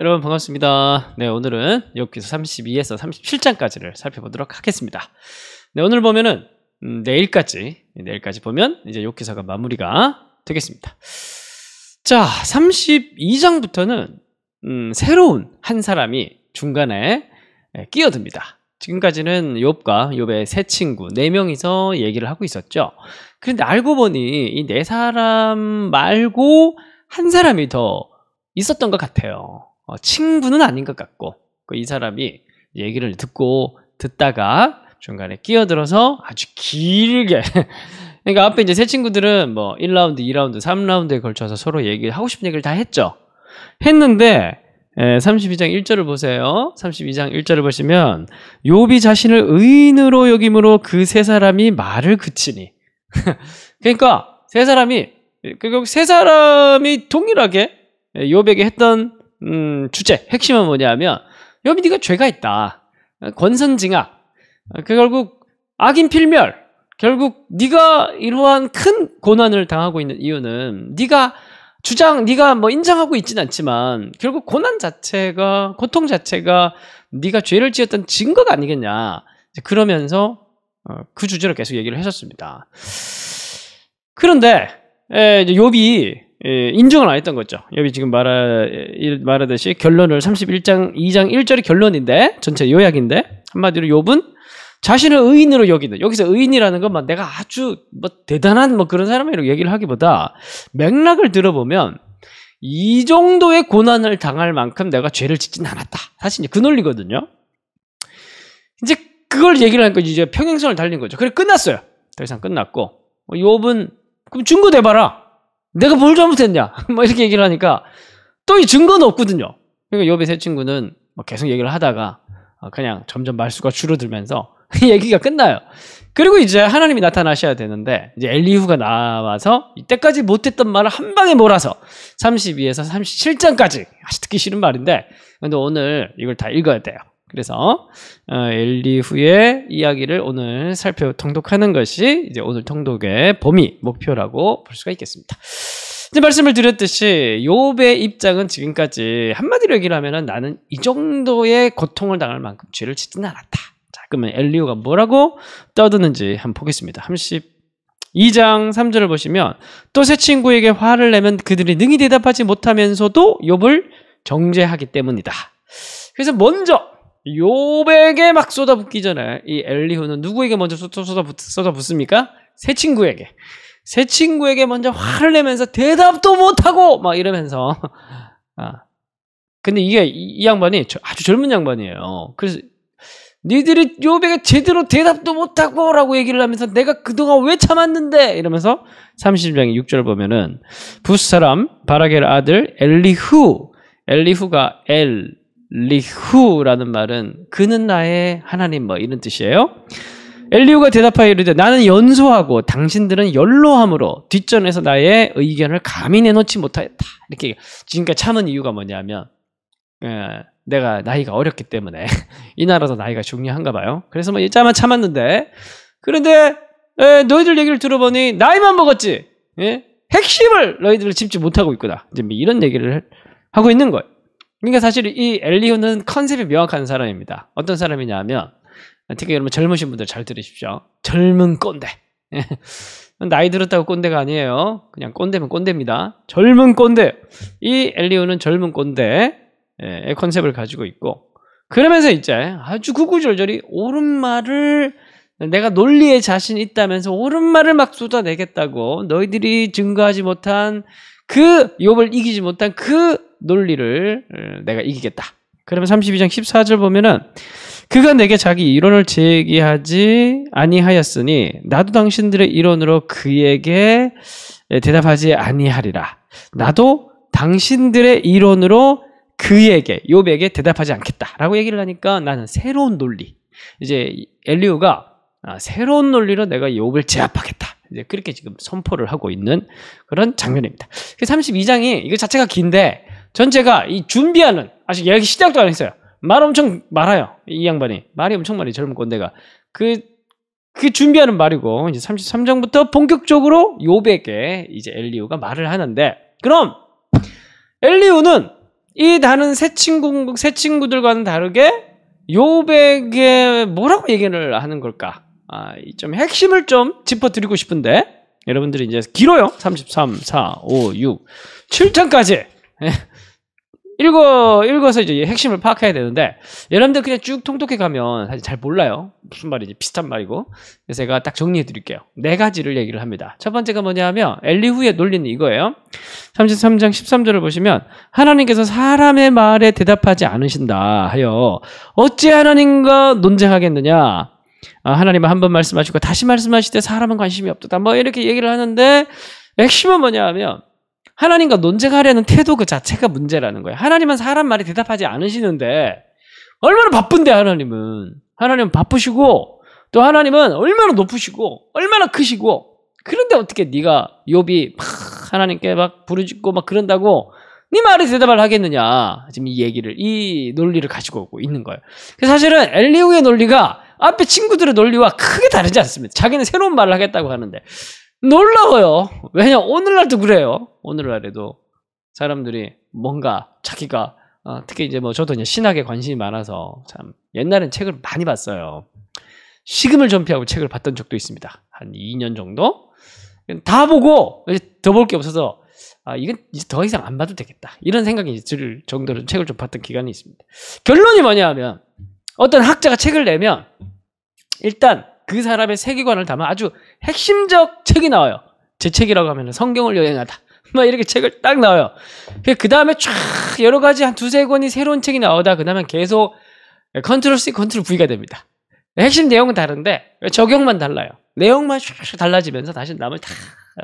여러분 반갑습니다. 네, 오늘은 욥기서 32에서 37장까지를 살펴보도록 하겠습니다. 네, 오늘 보면은 내일까지 보면 이제 욥기서가 마무리가 되겠습니다. 자, 32장부터는 새로운 한 사람이 중간에 끼어듭니다. 지금까지는 욥과 욥의 세 친구 4명이서 얘기를 하고 있었죠. 그런데 알고 보니 이 4사람 말고 한 사람이 더 있었던 것 같아요. 친구는 아닌 것 같고, 이 사람이 얘기를 듣다가 중간에 끼어들어서 아주 길게 그러니까 앞에 이제 세 친구들은 뭐 1라운드, 2라운드, 3라운드에 걸쳐서 서로 하고 싶은 얘기를 다 했는데 32장 1절을 보세요. 32장 1절을 보시면 욥이 자신을 의인으로 여김으로 그 세 사람이 말을 그치니 그러니까 세 사람이 동일하게 욥에게 했던 주제, 핵심은 뭐냐면 욥이 네가 죄가 있다. 권선징악. 결국 악인 필멸. 결국 네가 이러한 큰 고난을 당하고 있는 이유는 네가 뭐 인정하고 있진 않지만 결국 고난 자체가, 고통 자체가 네가 죄를 지었던 증거가 아니겠냐. 그러면서 그 주제로 계속 얘기를 했었습니다. 그런데 욥이 인정을 안 했던 거죠. 욥이 지금 말하듯이 결론을 31장 2장 1절이 결론인데, 전체 요약인데, 한마디로 욥은 자신을 의인으로 여기는, 여기서 의인이라는 건 내가 아주 대단한 그런 사람이라고 얘기를 하기보다 맥락을 들어보면 이 정도의 고난을 당할 만큼 내가 죄를 짓진 않았다. 사실 이제 그 논리거든요. 이제 그걸 얘기를 하니까 이제 평행선을 달린 거죠. 그래, 끝났어요. 더 이상 끝났고, 욥은 그럼 증거 대봐라. 내가 뭘 잘못했냐? 이렇게 얘기를 하니까 또 이 증거는 없거든요. 그러니까 욥의 세 친구는 계속 얘기를 하다가 그냥 점점 말수가 줄어들면서 얘기가 끝나요. 그리고 이제 하나님이 나타나셔야 되는데 이제 엘리후가 나와서 이때까지 못했던 말을 한 방에 몰아서 32에서 37장까지, 아주 듣기 싫은 말인데 근데 오늘 이걸 다 읽어야 돼요. 그래서 엘리후의 이야기를 오늘 통독하는 것이 이제 오늘 통독의 범위, 목표라고 볼 수가 있겠습니다. 이제 말씀을 드렸듯이 욥의 입장은 지금까지 한마디로 얘기를 하면은 나는 이 정도의 고통을 당할 만큼 죄를 짓지는 않았다. 자, 그러면 엘리후가 뭐라고 떠드는지 한번 보겠습니다. 32장 3절을 보시면 또 세 친구에게 화를 내면 그들이 능히 대답하지 못하면서도 욥을 정죄하기 때문이다. 그래서 먼저 욥에게 막 쏟아붓기 전에 이 엘리후는 누구에게 먼저 쏟아붓습니까? 세 친구에게 먼저 화를 내면서 대답도 못하고 막 이러면서 근데 이 양반이 아주 젊은 양반이에요. 그래서 니들이 욥에게 제대로 대답도 못하고 라고 얘기를 하면서 내가 그동안 왜 참았는데 이러면서 30장 6절 보면은 부스 사람 바라겔 아들 엘리후가 엘리후라는 말은 그는 나의 하나님 이런 뜻이에요. 엘리후가 대답하여 이르되 나는 연소하고 당신들은 연로함으로 뒷전에서 나의 의견을 감히 내놓지 못하였다. 이렇게 지금까지 참은 이유가 뭐냐면 내가 나이가 어렸기 때문에 이 나라도 나이가 중요한가 봐요. 그래서 일자만 참았는데 그런데 너희들 얘기를 들어보니 나이만 먹었지 핵심을 너희들 짚지 못하고 있구나. 이제 이런 얘기를 하고 있는 거예요. 그러니까 사실 이 엘리후는 컨셉이 명확한 사람입니다. 어떤 사람이냐면 특히 여러분 젊으신 분들 잘 들으십시오. 젊은 꼰대. 나이 들었다고 꼰대가 아니에요. 그냥 꼰대면 꼰대입니다. 젊은 꼰대. 이 엘리후는 젊은 꼰대의 컨셉을 가지고 있고 그러면서 이제 아주 구구절절히 옳은 말을 내가 논리에 자신 있다면서 옳은 말을 막 쏟아내겠다고 너희들이 증거하지 못한 욥을 이기지 못한 그 논리를 내가 이기겠다. 그러면 32장 14절 보면은 그가 내게 자기 이론을 제기하지 아니하였으니 나도 당신들의 이론으로 그에게 대답하지 아니하리라. 나도 당신들의 이론으로 그에게 욥에게 대답하지 않겠다라고 얘기를 하니까 나는 새로운 논리, 이제 엘리후가 새로운 논리로 내가 욥을 제압하겠다. 이제 그렇게 지금 선포를 하고 있는 그런 장면입니다. 32장이 이거 자체가 긴데 전체가 이 준비하는, 아직 얘기 시작도 안 했어요. 말 엄청 많아요. 이 양반이 말이 엄청 많이, 젊은 꼰대가 그 준비하는 말이고, 이제 33장부터 본격적으로 욥에게 이제 엘리후가 말을 하는데, 그럼 엘리후는 이 다른 새 친구들과는 다르게 욥에게 뭐라고 얘기를 하는 걸까? 좀 핵심을 좀 짚어드리고 싶은데 여러분들이 이제 길어요. 33, 4, 5, 6, 7장까지 읽어서 이제 핵심을 파악해야 되는데 여러분들 그냥 쭉 통독해 가면 사실 잘 몰라요. 무슨 말인지 비슷한 말이고. 그래서 제가 딱 정리해 드릴게요. 4가지를 얘기를 합니다. 첫 번째가 뭐냐면 엘리후의 논리는 이거예요. 33장 13절을 보시면 하나님께서 사람의 말에 대답하지 않으신다 하여 어찌 하나님과 논쟁하겠느냐. 하나님은 한 번 말씀하시고 다시 말씀하실 때 사람은 관심이 없다. 뭐 이렇게 얘기를 하는데 핵심은 뭐냐면 하나님과 논쟁하려는 태도 그 자체가 문제라는 거예요. 하나님은 사람 말에 대답하지 않으시는데 얼마나 바쁜데 하나님은 바쁘시고 또 하나님은 얼마나 높으시고 얼마나 크시고 그런데 어떻게 네가 욥이 막 하나님께 막 부르짖고 막 그런다고 네 말에 대답을 하겠느냐. 지금 이 논리를 가지고 오고 있는 거예요. 사실은 엘리후의 논리가 앞에 친구들의 논리와 크게 다르지 않습니다. 자기는 새로운 말을 하겠다고 하는데 놀라워요. 왜냐 오늘날도 그래요. 오늘날에도 사람들이 뭔가 자기가 특히 이제 뭐 저도 이제 신학에 관심이 많아서 참 옛날엔 책을 많이 봤어요. 식음을 전폐하고 책을 봤던 적도 있습니다. 한 2년 정도 다 보고 더 볼 게 없어서 이건 이제 더 이상 안 봐도 되겠다 이런 생각이 들 정도로 책을 좀 봤던 기간이 있습니다. 결론이 뭐냐 하면 어떤 학자가 책을 내면 일단 그 사람의 세계관을 담아 아주 핵심적 책이 나와요. 제 책이라고 하면 성경을 여행하다. 막 이렇게 책을 딱 나와요. 그 다음에 쫙 여러 가지 한 2-3권이 새로운 책이 나오다 그 다음에 계속 컨트롤 C, 컨트롤 V가 됩니다. 핵심 내용은 다른데 적용만 달라요. 내용만 쫙 달라지면서 다시 남을 다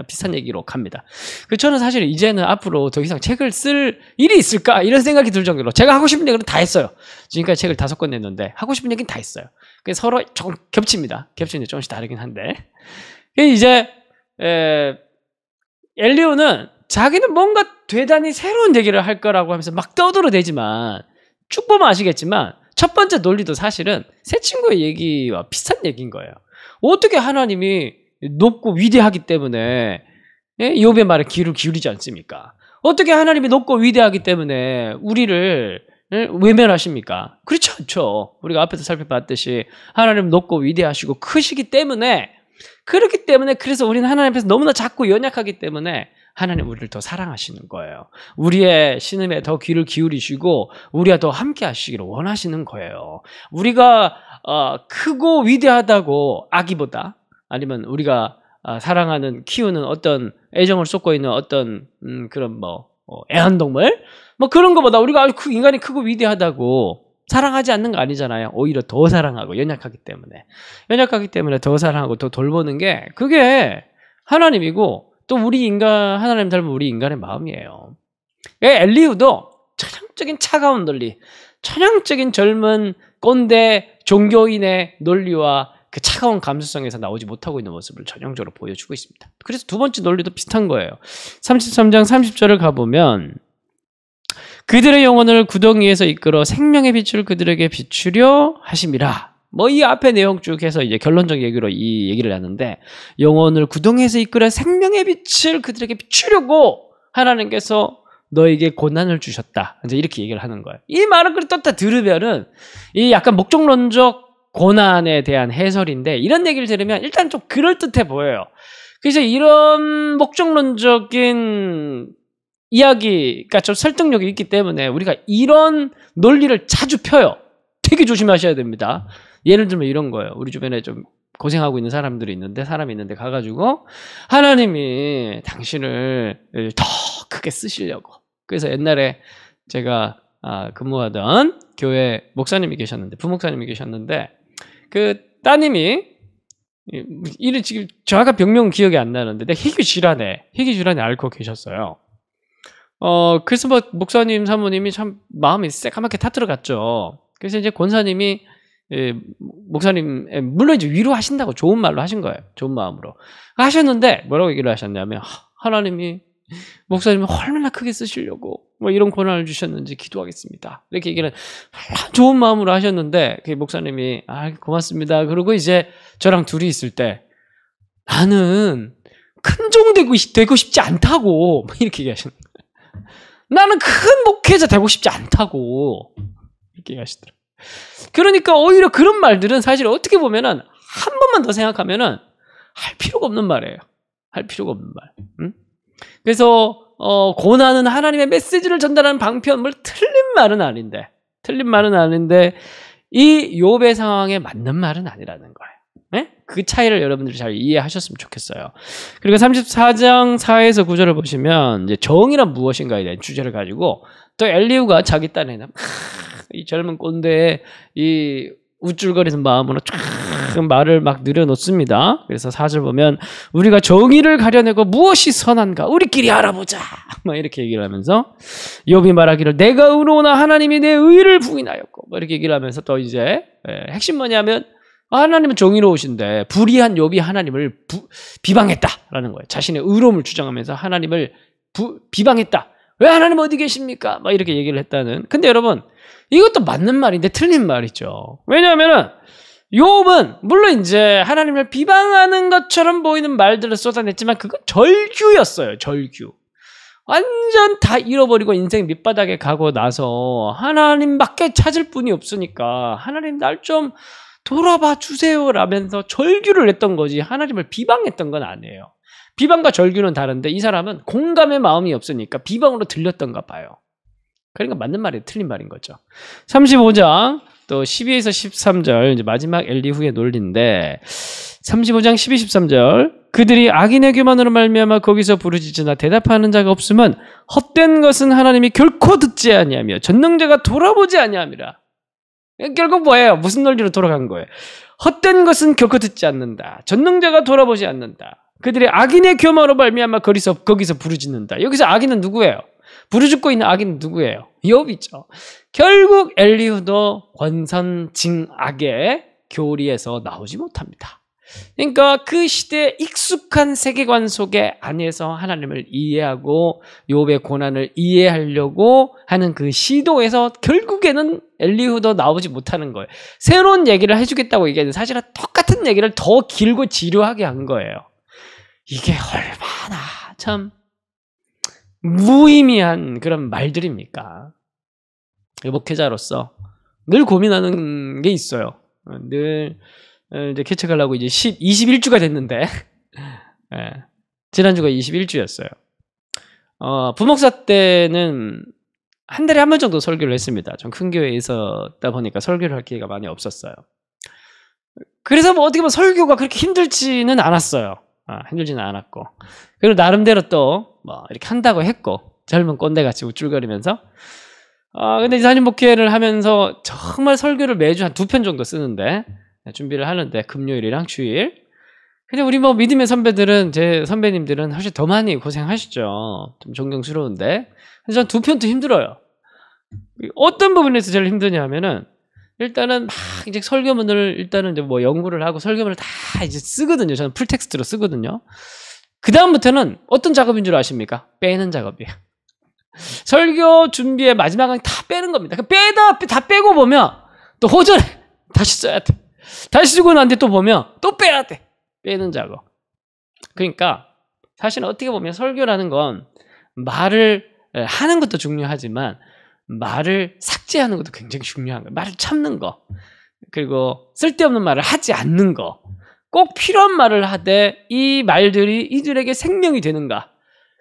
비슷한 얘기로 갑니다. 저는 사실 이제는 앞으로 더 이상 책을 쓸 일이 있을까 이런 생각이 들 정도로 제가 하고 싶은 얘기는 다 했어요. 지금까지 책을 5권 냈는데 하고 싶은 얘기는 다 했어요. 서로 조금 겹칩니다. 겹치는데 조금씩 다르긴 한데 이제 엘리후는 자기는 뭔가 대단히 새로운 얘기를 할 거라고 하면서 막 떠들어대지만 쭉 보면 아시겠지만 첫 번째 논리도 사실은 새 친구의 얘기와 비슷한 얘기인 거예요. 어떻게 하나님이 높고 위대하기 때문에 욥의 말에 귀를 기울이지 않습니까? 어떻게 하나님이 높고 위대하기 때문에 우리를 외면하십니까? 그렇지 않죠. 우리가 앞에서 살펴봤듯이 하나님 높고 위대하시고 크시기 때문에 그렇기 때문에 그래서 우리는 하나님 앞에서 너무나 작고 연약하기 때문에 하나님 우리를 더 사랑하시는 거예요. 우리의 신음에 더 귀를 기울이시고 우리와 더 함께 하시기를 원하시는 거예요. 우리가 크고 위대하다고 아기보다 아니면 우리가 사랑하는 키우는 어떤 애정을 쏟고 있는 어떤 그런 애완동물 그런 것보다 우리가 인간이 크고 위대하다고 사랑하지 않는 거 아니잖아요. 오히려 더 사랑하고 연약하기 때문에 더 사랑하고 더 돌보는 게 그게 하나님이고 또 하나님 닮은 우리 인간의 마음이에요. 엘리후도 전형적인 차가운 논리, 전형적인 젊은 꼰대 종교인의 논리와 그 차가운 감수성에서 나오지 못하고 있는 모습을 전형적으로 보여주고 있습니다. 그래서 두 번째 논리도 비슷한 거예요. 33장 30절을 가보면 그들의 영혼을 구덩이에서 이끌어 생명의 빛을 그들에게 비추려 하심이라. 이 앞에 내용 쭉 해서 이제 결론적 얘기로 이 얘기를 하는데 영혼을 구덩이에서 이끌어 생명의 빛을 그들에게 비추려고 하나님께서 너에게 고난을 주셨다. 이제 이렇게 얘기를 하는 거예요. 이 말을 또 들으면은 이 약간 목적론적 고난에 대한 해설인데 이런 얘기를 들으면 일단 좀 그럴듯해 보여요. 그래서 이런 목적론적인 이야기가 좀 설득력이 있기 때문에 우리가 이런 논리를 자주 펴요. 되게 조심하셔야 됩니다. 예를 들면 이런 거예요. 우리 주변에 좀 고생하고 있는 사람이 있는데 가가지고 하나님이 당신을 더 크게 쓰시려고. 그래서 옛날에 제가 근무하던 교회 목사님이 계셨는데 부목사님이 계셨는데 그 따님이 이를 지금 정확한 병명은 기억이 안 나는데 희귀질환에 앓고 계셨어요. 그래서 목사님 사모님이 참 마음이 새까맣게 타들어갔죠. 그래서 이제 권사님이 목사님 물론 이제 위로하신다고 좋은 말로 하신 거예요. 좋은 마음으로 하셨는데 뭐라고 얘기를 하셨냐면 하나님이 목사님을 얼마나 크게 쓰시려고 이런 고난을 주셨는지 기도하겠습니다. 이렇게 얘기를 좋은 마음으로 하셨는데 그 목사님이 고맙습니다. 그러고 이제 저랑 둘이 있을 때 나는 큰 종 되고 싶지 않다고 이렇게 얘기하시는 거예요. 나는 큰 목회자 되고 싶지 않다고 이렇게 얘기하시더라고요. 그러니까 오히려 그런 말들은 사실 어떻게 보면은 한 번만 더 생각하면은 할 필요가 없는 말이에요. 할 필요가 없는 말. 응? 그래서 고난은 하나님의 메시지를 전달하는 방편, 틀린 말은 아닌데 이 욥의 상황에 맞는 말은 아니라는 거예요. 네? 그 차이를 여러분들이 잘 이해하셨으면 좋겠어요. 그리고 34장 4에서 9절을 보시면 이제 정의란 무엇인가에 대한 주제를 가지고 또 엘리후가 자기 딴에는 이 젊은 꼰대의 이 우쭐거리는 마음으로 쫙 말을 막 늘어놓습니다. 그래서 4절 보면 우리가 정의를 가려내고 무엇이 선한가 우리끼리 알아보자 막 이렇게 얘기를 하면서 욥이 말하기를 내가 의로우나 하나님이 내 의를 부인하였고 뭐 이렇게 얘기를 하면서 또 이제 핵심 뭐냐면 하나님은 정의로우신데 불의한 욥이 하나님을 비방했다라는 거예요. 자신의 의로움을 주장하면서 하나님을 비방했다. 왜 하나님 어디 계십니까? 막 이렇게 얘기를 했다는. 근데 여러분 이것도 맞는 말인데 틀린 말이죠. 왜냐하면은 욥은 물론 이제 하나님을 비방하는 것처럼 보이는 말들을 쏟아냈지만 그건 절규였어요. 절규. 완전 다 잃어버리고 인생 밑바닥에 가고 나서 하나님밖에 찾을 분이 없으니까 하나님 날 좀 돌아봐 주세요라면서 절규를 했던 거지 하나님을 비방했던 건 아니에요. 비방과 절규는 다른데 이 사람은 공감의 마음이 없으니까 비방으로 들렸던가 봐요. 그러니까 맞는 말이 틀린 말인 거죠. 35장 또 12에서 13절 이제 마지막 엘리후의 논리인데 35장 12, 13절 그들이 악인의 교만으로 말미암아 거기서 부르짖으나 대답하는 자가 없으면 헛된 것은 하나님이 결코 듣지 아니하며 전능자가 돌아보지 아니함이라. 결국 뭐예요? 무슨 논리로 돌아간 거예요? 헛된 것은 결코 듣지 않는다. 전능자가 돌아보지 않는다. 그들이 악인의 교만으로 말미암아 거기서 부르짖는다. 여기서 악인은 누구예요? 부르짖고 있는 악인은 누구예요? 욥이죠. 결국 엘리후도 권선징악의 교리에서 나오지 못합니다. 그러니까 그 시대의 익숙한 세계관 속에 안에서 하나님을 이해하고 욥의 고난을 이해하려고 하는 그 시도에서 결국에는 엘리후도 나오지 못하는 거예요. 새로운 얘기를 해주겠다고 얘기했는데 사실은 똑같은 얘기를 더 길고 지루하게 한 거예요. 이게 얼마나 참 무의미한 그런 말들입니까? 목회자로서 늘 고민하는 게 있어요. 늘 이제 개척하려고 이제 21주가 됐는데 지난주가 21주였어요. 부목사 때는 한 달에 한 번 정도 설교를 했습니다. 좀 큰 교회에 있었다 보니까 설교를 할 기회가 많이 없었어요. 그래서 뭐 어떻게 보면 설교가 그렇게 힘들지는 않았어요. 힘들지는 않았고 그리고 나름대로 또 뭐 이렇게 한다고 했고 젊은 꼰대같이 우쭐거리면서 근데 이제 단임 목회를 하면서 정말 설교를 매주 한 2편 정도 쓰는데 준비를 하는데 금요일이랑 주일 근데 우리 뭐 믿음의 선배들은 제 선배님들은 사실 더 많이 고생하시죠. 좀 존경스러운데 전 2편도 힘들어요. 어떤 부분에서 제일 힘드냐 하면은 일단은 막 이제 설교문을 일단은 이제 뭐 연구를 하고 설교문을 다 이제 쓰거든요. 저는 풀텍스트로 쓰거든요. 그 다음부터는 어떤 작업인 줄 아십니까? 빼는 작업이에요. 설교 준비의 마지막은 다 빼는 겁니다. 다 빼고 보면 또 호전해. 다시 써야 돼. 다시 쓰고 난 뒤에 또 보면 또 빼야 돼. 빼는 작업. 그러니까 사실 어떻게 보면 설교라는 건 말을 하는 것도 중요하지만 말을 삭제하는 것도 굉장히 중요한 거예요. 말을 참는 거. 그리고 쓸데없는 말을 하지 않는 거. 꼭 필요한 말을 하되 이 말들이 이들에게 생명이 되는가.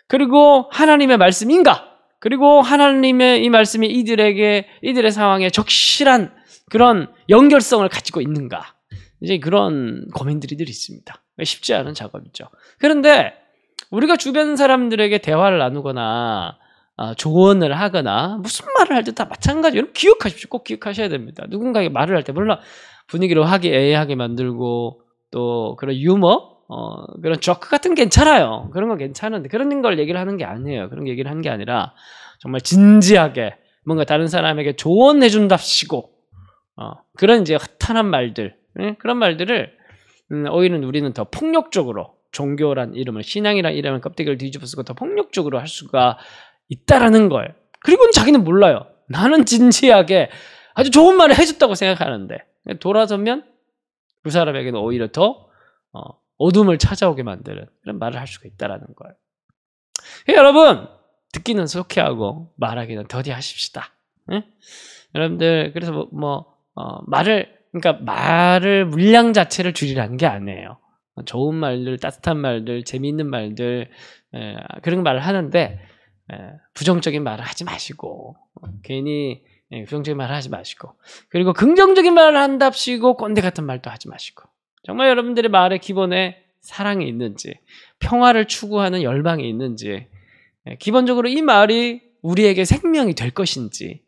그리고 하나님의 말씀인가. 그리고 하나님의 이 말씀이 이들의 상황에 적실한 그런 연결성을 가지고 있는가. 이제 그런 고민들이 늘 있습니다. 쉽지 않은 작업이죠. 그런데 우리가 주변 사람들에게 대화를 나누거나 조언을 하거나 무슨 말을 할 때 다 마찬가지로 기억하십시오. 꼭 기억하셔야 됩니다. 누군가에게 말을 할 때 물론 분위기를 화기애애하게 만들고 또 그런 유머, 그런 조크 같은 게 괜찮아요. 그런 건 괜찮은데 그런 걸 얘기를 하는 게 아니에요. 그런 얘기를 하는 게 아니라 정말 진지하게 뭔가 다른 사람에게 조언해 준답시고 그런 이제 허탄한 말들, 그런 말들을 오히려 우리는 더 폭력적으로 종교란 이름을 신앙이란 이름을 껍데기를 뒤집어 쓰고 더 폭력적으로 할 수가 있다라는 거예요. 그리고는 자기는 몰라요. 나는 진지하게 아주 좋은 말을 해줬다고 생각하는데 돌아서면 그 사람에게는 오히려 더 어둠을 찾아오게 만드는 그런 말을 할 수가 있다라는 거예요. 여러분 듣기는 속히하고 말하기는 더디하십시다. 예? 여러분들 그래서 말을 물량 자체를 줄이라는 게 아니에요. 좋은 말들, 따뜻한 말들, 재미있는 말들 그런 말을 하는데 부정적인 말을 하지 마시고 괜히 부정적인 말을 하지 마시고 그리고 긍정적인 말을 한답시고 꼰대 같은 말도 하지 마시고 정말 여러분들의 말의 기본에 사랑이 있는지 평화를 추구하는 열망이 있는지 기본적으로 이 말이 우리에게 생명이 될 것인지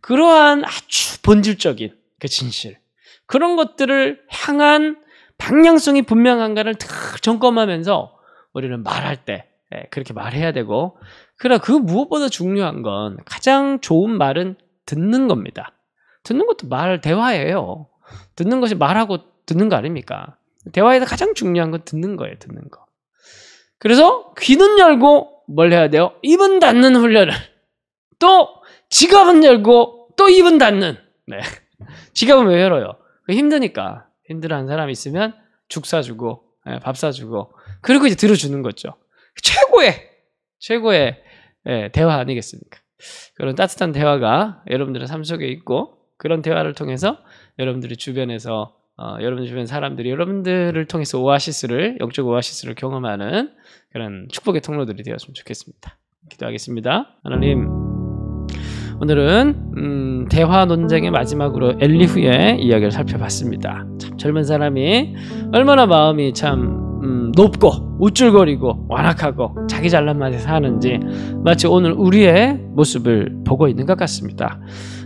그러한 아주 본질적인 그 진실 그런 것들을 향한 방향성이 분명한가를 탁 점검하면서 우리는 말할 때 그렇게 말해야 되고 그러나 그 무엇보다 중요한 건 가장 좋은 말은 듣는 겁니다. 듣는 것도 대화예요. 듣는 것이 말하고 듣는 거 아닙니까? 대화에서 가장 중요한 건 듣는 거예요. 듣는 거. 그래서 귀는 열고 뭘 해야 돼요? 입은 닫는 훈련을 또 지갑은 열고 또 입은 닫는 지갑은 왜 열어요? 힘드니까 힘들어하는 사람 있으면 죽 사주고 밥 사주고 그리고 이제 들어주는 거죠. 최고의 대화 아니겠습니까? 그런 따뜻한 대화가 여러분들의 삶 속에 있고 그런 대화를 통해서 여러분들이 주변에서 여러분 주변 사람들이 여러분들을 통해서 영적 오아시스를 경험하는 그런 축복의 통로들이 되었으면 좋겠습니다. 기도하겠습니다. 하나님 오늘은 대화 논쟁의 마지막으로 엘리후의 이야기를 살펴봤습니다. 참 젊은 사람이 얼마나 마음이 참 높고 우쭐거리고 완악하고 자기 잘난 맛에 사는지 마치 오늘 우리의 모습을 보고 있는 것 같습니다.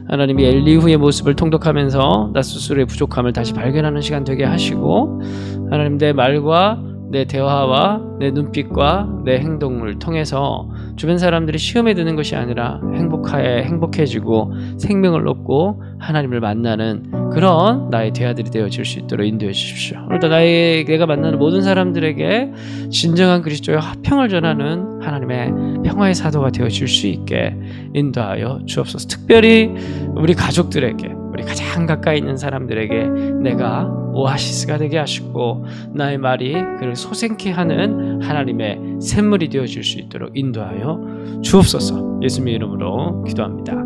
하나님이 엘리후의 모습을 통독하면서 나 스스로의 부족함을 다시 발견하는 시간 되게 하시고 하나님 내 말과 내 대화와 내 눈빛과 내 행동을 통해서 주변 사람들이 시험에 드는 것이 아니라 행복해지고 생명을 얻고 하나님을 만나는 그런 나의 대화들이 되어질 수 있도록 인도해 주십시오. 오늘도 내가 만나는 모든 사람들에게 진정한 그리스도의 화평을 전하는 하나님의 평화의 사도가 되어질 수 있게 인도하여 주옵소서. 특별히 우리 가족들에게 우리 가장 가까이 있는 사람들에게 내가 오아시스가 되게 하시고 나의 말이 그를 소생케 하는 하나님의 샘물이 되어질 수 있도록 인도하여 주옵소서. 예수님의 이름으로 기도합니다.